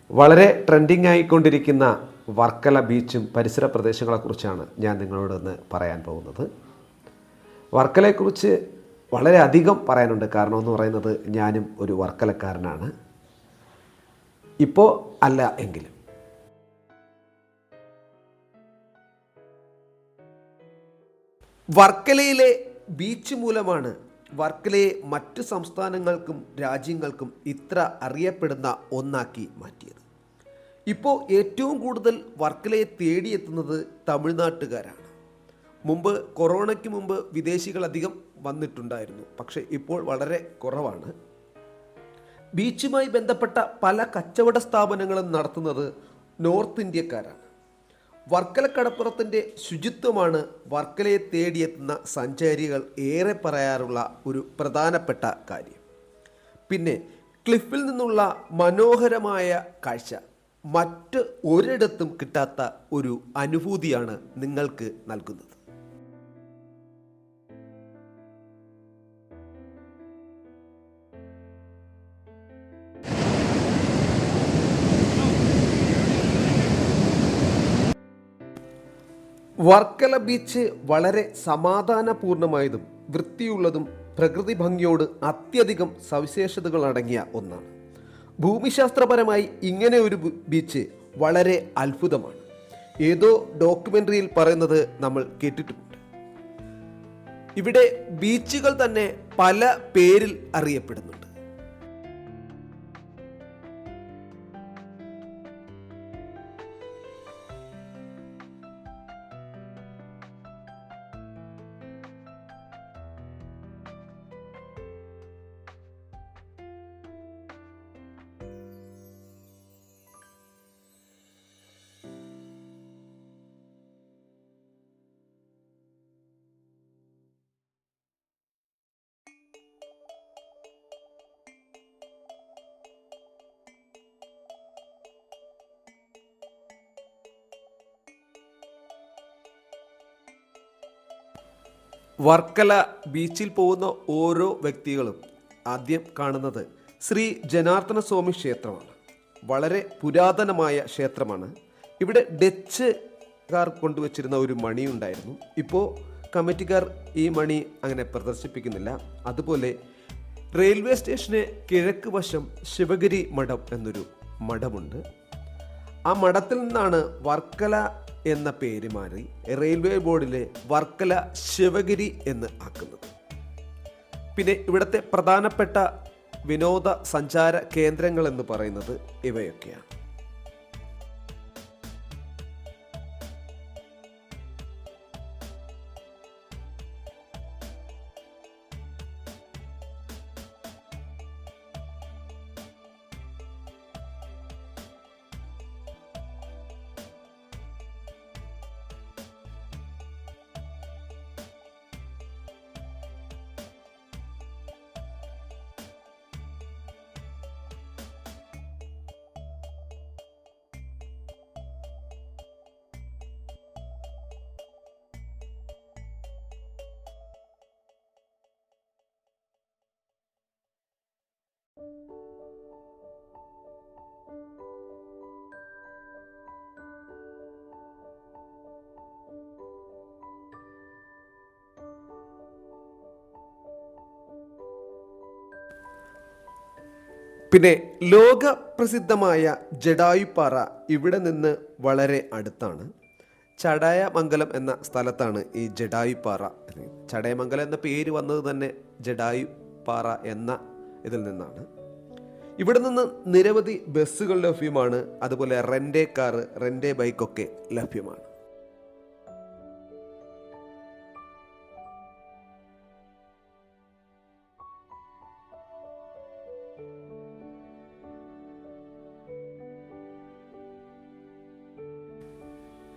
വളരെ ട്രെൻഡിങ് ആയിക്കൊണ്ടിരിക്കുന്ന വർക്കല ബീച്ചും പരിസര പ്രദേശങ്ങളെക്കുറിച്ചാണ് ഞാൻ നിങ്ങളോട് ഇന്ന് പറയാൻ പോകുന്നത്. വർക്കലയെക്കുറിച്ച് വളരെ അധികം പറയാനുണ്ട്. കാരണം എന്ന് പറയുന്നത് ഞാനും ഒരു വർക്കലക്കാരനാണ്. ഇപ്പോൾ അല്ല എങ്കിലും. വർക്കലയിലെ ബീച്ച് മൂലമാണ് വർക്കലയെ മറ്റു സംസ്ഥാനങ്ങൾക്കും രാജ്യങ്ങൾക്കും ഇത്ര അറിയപ്പെടുന്ന ഒന്നാക്കി മാറ്റിയത്. ഇപ്പോൾ ഏറ്റവും കൂടുതൽ വർക്കലയെ തേടിയെത്തുന്നത് തമിഴ്നാട്ടുകാരാണ്. കൊറോണയ്ക്ക് മുമ്പ് വിദേശികൾ അധികം വന്നിട്ടുണ്ടായിരുന്നു, പക്ഷേ ഇപ്പോൾ വളരെ കുറവാണ്. ബീച്ചുമായി ബന്ധപ്പെട്ട പല കച്ചവട സ്ഥാപനങ്ങളും നടത്തുന്നത് നോർത്ത് ഇന്ത്യക്കാരാണ്. വർക്കല കടപ്പുറത്തിൻ്റെ ശുചിത്വമാണ് വർക്കലയെ തേടിയെത്തുന്ന സഞ്ചാരികൾ ഏറെ പറയാറുള്ള ഒരു പ്രധാനപ്പെട്ട കാര്യം. പിന്നെ ക്ലിഫിൽ നിന്നുള്ള മനോഹരമായ കാഴ്ച മറ്റ് ഒരിടത്തും കിട്ടാത്ത ഒരു അനുഭൂതിയാണ് നിങ്ങൾക്ക് നൽകുന്നത്. വർക്കല ബീച്ച് വളരെ സമാധാനപൂർണമായതും വൃത്തിയുള്ളതും പ്രകൃതി ഭംഗിയോട് അത്യധികം സവിശേഷതകൾ അടങ്ങിയ ഒന്നാണ്. ഭൂമിശാസ്ത്രപരമായി ഇങ്ങനെ ഒരു ബീച്ച് വളരെ അത്ഭുതമാണ്. ഏതോ ഡോക്യുമെൻ്ററിയിൽ പറയുന്നത് നമ്മൾ കേട്ടിട്ടുമുണ്ട്. ഇവിടെ ബീച്ചുകൾ തന്നെ പല പേരിൽ അറിയപ്പെടുന്നുണ്ട്. വർക്കല ബീച്ചിൽ പോകുന്ന ഓരോ വ്യക്തികളും ആദ്യം കാണുന്നത് ശ്രീ ജനാർദ്ദനസ്വാമി ക്ഷേത്രമാണ്. വളരെ പുരാതനമായ ക്ഷേത്രമാണ്. ഇവിടെ ഡച്ചുകാർ കൊണ്ടുവച്ചിരുന്ന ഒരു മണി ഉണ്ടായിരുന്നു. ഇപ്പോൾ കമ്മിറ്റിക്കാർ ഈ മണി അങ്ങനെ പ്രദർശിപ്പിക്കുന്നില്ല. അതുപോലെ റെയിൽവേ സ്റ്റേഷന് കിഴക്ക് വശം ശിവഗിരി മഠം എന്നൊരു മഠമുണ്ട്. ആ മഠത്തിൽ നിന്നാണ് വർക്കല എന്ന പേര് മാറി റെയിൽവേ ബോർഡിലെ വർക്കല ശിവഗിരി എന്ന് ആക്കുന്നത്. പിന്നെ ഇവിടുത്തെ പ്രധാനപ്പെട്ട വിനോദ സഞ്ചാര കേന്ദ്രങ്ങൾ എന്ന് പറയുന്നത് ഇവയൊക്കെയാണ്. പിന്നെ ലോകപ്രസിദ്ധമായ ജടായുപ്പാറ ഇവിടെ നിന്ന് വളരെ അടുത്താണ്. ചടയമംഗലം എന്ന സ്ഥലത്താണ് ഈ ജടായുപ്പാറ. ചടയമംഗലം എന്ന പേര് വന്നത് തന്നെ ജടായുപ്പാറ എന്ന ഇതിൽ നിന്നാണ്. ഇവിടെ നിന്ന് നിരവധി ബസ്സുകൾ ലഭ്യമാണ്. അതുപോലെ റെൻ്റേ കാർ, റെൻ്റേ ബൈക്കൊക്കെ ലഭ്യമാണ്.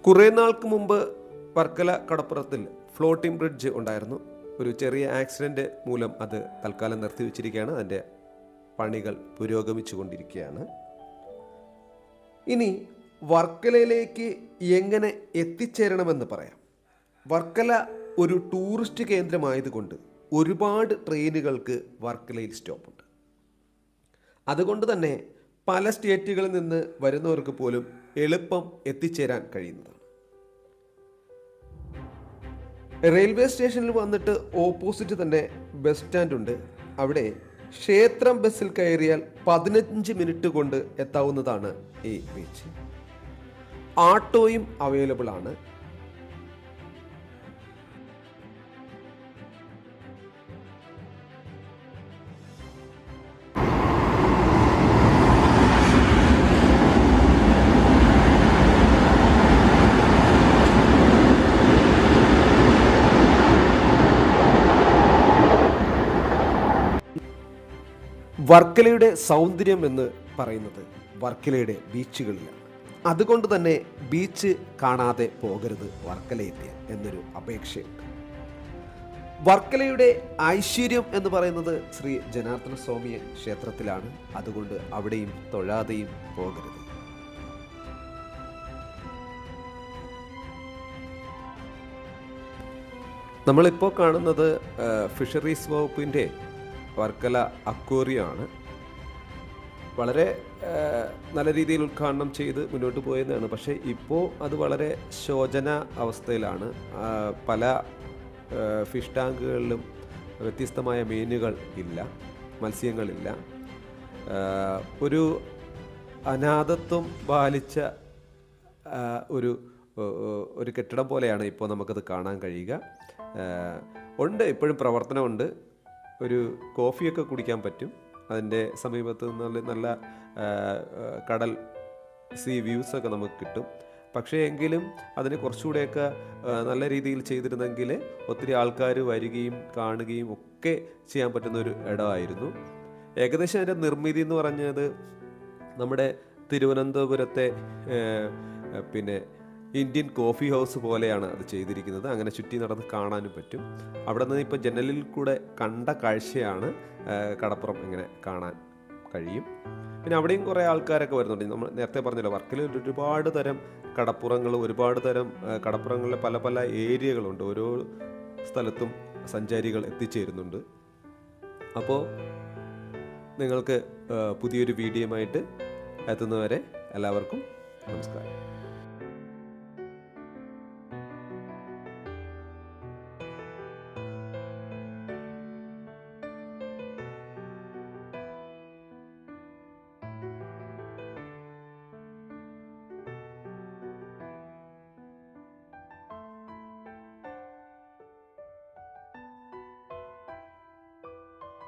കുറേ നാൾക്ക് മുമ്പ് വർക്കല കടപ്പുറത്തിൽ ഫ്ലോട്ടിംഗ് ബ്രിഡ്ജ് ഉണ്ടായിരുന്നു. ഒരു ചെറിയ ആക്സിഡൻറ്റ് മൂലം അത് തൽക്കാലം നിർത്തിവെച്ചിരിക്കുകയാണ്. അതിൻ്റെ പണികൾ പുരോഗമിച്ചു കൊണ്ടിരിക്കുകയാണ്. ഇനി വർക്കലയിലേക്ക് എങ്ങനെ എത്തിച്ചേരണമെന്ന് പറയാം. വർക്കല ഒരു ടൂറിസ്റ്റ് കേന്ദ്രമായതുകൊണ്ട് ഒരുപാട് ട്രെയിനുകൾക്ക് വർക്കലയിൽ സ്റ്റോപ്പുണ്ട്. അതുകൊണ്ട് തന്നെ പല സ്റ്റേറ്റുകളിൽ നിന്ന് വരുന്നവർക്ക് പോലും എളുപ്പം എത്തിച്ചേരാൻ കഴിയുന്നതാണ്. റെയിൽവേ സ്റ്റേഷനിൽ വന്നിട്ട് ഓപ്പോസിറ്റ് തന്നെ ബസ് സ്റ്റാൻഡ് ഉണ്ട്. അവിടെ ക്ഷേത്രം ബസ്സിൽ കയറിയാൽ 15 മിനിറ്റ് കൊണ്ട് എത്താവുന്നതാണ് ഈ ബീച്ച്. ആട്ടോയും അവൈലബിൾ ആണ്. വർക്കലയുടെ സൗന്ദര്യം എന്ന് പറയുന്നത് വർക്കലയുടെ ബീച്ചുകളിലാണ്. അതുകൊണ്ട് തന്നെ ബീച്ച് കാണാതെ പോകരുത് വർക്കലയില്ല എന്നൊരു അപേക്ഷയുണ്ട്. വർക്കലയുടെ ഐശ്വര്യം എന്ന് പറയുന്നത് ശ്രീ ജനാർദ്ദന സ്വാമി ക്ഷേത്രത്തിലാണ്. അതുകൊണ്ട് അവിടെയും തൊഴാതെയും പോകരുത്. നമ്മളിപ്പോൾ കാണുന്നത് ഫിഷറീസ് വകുപ്പിൻ്റെ വർക്കല അക്വേറിയമാണ്. വളരെ നല്ല രീതിയിൽ ഉദ്ഘാടനം ചെയ്ത് മുന്നോട്ട് പോയതാണ്. പക്ഷേ ഇപ്പോൾ അത് വളരെ ശോചന അവസ്ഥയിലാണ്. പല ഫിഷ് ടാങ്കുകളിലും വ്യത്യസ്തമായ മീനുകൾ ഇല്ല, മത്സ്യങ്ങളില്ല. ഒരു അനാഥത്വം പാലിച്ച ഒരു കെട്ടിടം പോലെയാണ് ഇപ്പോൾ നമുക്കത് കാണാൻ കഴിയുക. ഉണ്ട്, ഇപ്പോഴും പ്രവർത്തനമുണ്ട്. ഒരു കോഫിയൊക്കെ കുടിക്കാൻ പറ്റും. അതിൻ്റെ സമീപത്ത് നല്ല കടൽ സീ വ്യൂസൊക്കെ നമുക്ക് കിട്ടും. പക്ഷേ എങ്കിലും അതിന് കുറച്ചുകൂടെയൊക്കെ നല്ല രീതിയിൽ ചെയ്തിരുന്നെങ്കിൽ ഒത്തിരി ആൾക്കാർ വരികയും കാണുകയും ഒക്കെ ചെയ്യാൻ പറ്റുന്നൊരു ഇടമായിരുന്നു. ഏകദേശം അതിൻ്റെ നിർമ്മിതി എന്ന് പറഞ്ഞത് നമ്മുടെ തിരുവനന്തപുരത്തെ പിന്നെ ഇന്ത്യൻ കോഫി ഹൗസ് പോലെയാണ് അത് ചെയ്തിരിക്കുന്നത്. അങ്ങനെ ചുറ്റി നടന്ന് കാണാനും പറ്റും. അവിടെ നിന്ന് ഇപ്പോൾ ജനലിൽ കൂടെ കണ്ട കാഴ്ചയാണ് കടപ്പുറം ഇങ്ങനെ കാണാൻ കഴിയും. പിന്നെ അവിടെയും കുറേ ആൾക്കാരൊക്കെ വരുന്നുണ്ട്. നമ്മൾ നേരത്തെ പറഞ്ഞല്ലോ, വർക്കലയിൽ ഒരുപാട് തരം കടപ്പുറങ്ങൾ, ഒരുപാട് തരം കടപ്പുറങ്ങളിലെ പല പല ഏരിയകളുണ്ട്. ഓരോ സ്ഥലത്തും സഞ്ചാരികൾ എത്തിച്ചേരുന്നുണ്ട്. അപ്പോൾ നിങ്ങൾക്ക് പുതിയൊരു വീഡിയോയുമായിട്ട് എത്തുന്നവരെ എല്ലാവർക്കും നമസ്കാരം.